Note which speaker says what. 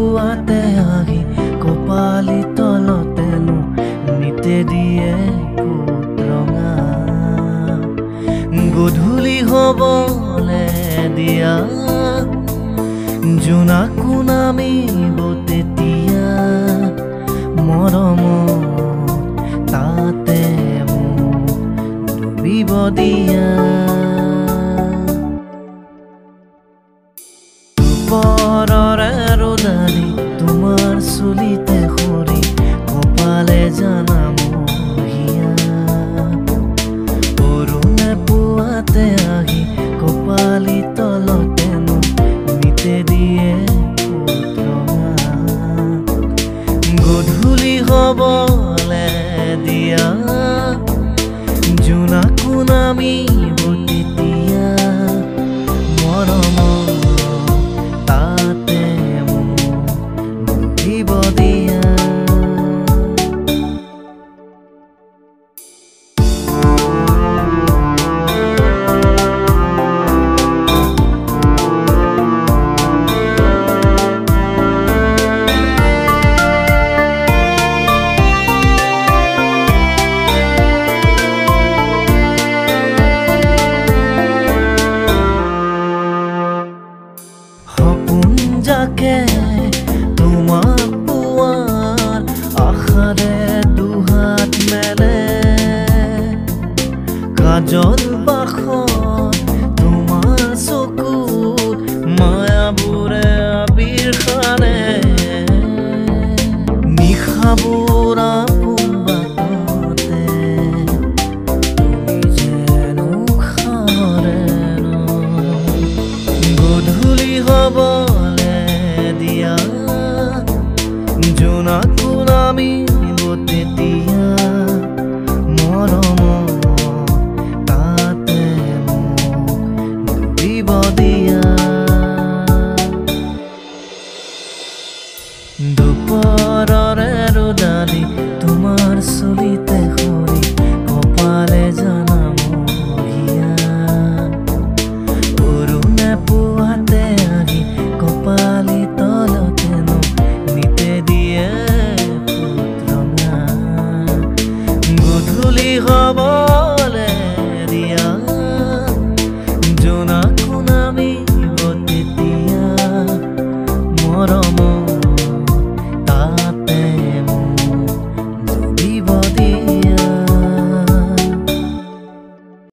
Speaker 1: পুৱাতে আহি কপালি তলতেনো নিতে দিয়ে ৰঙা গধূলি হ'বলে দিয়া জোনাকো নামিব তেতিয়া মৰমত তাতে মোক ডুবিব দিয়া দুপৰৰে ৰ'দালি তোমাৰ চুলিতে সৰি কপালে জানা মহিয়া অৰুণে পুৱাতে আহি কপালি তলতেনো নিতে দিয়ে গধূলি হ'বলে দিয়া জোনাকো নামিব তেতিয়া মৰমত তাতে মোক ডুবিব দিয়া যাকে তোমাক পোৱাৰ আশাৰে দুহাত মেলে কাজল বাসত তোমাৰ চকুত মায়াবোৰে আবিৰ খানে নিশাবোৰ আপোন বাটতে তুমি যেন উশাহৰে গধূলি হ'ব জোনাকো নামিব তেতিয়া মৰমত তাতে মোক ডুবিব দিয়া দুপৰৰে ৰ'দালি তোমাৰ চুলিতে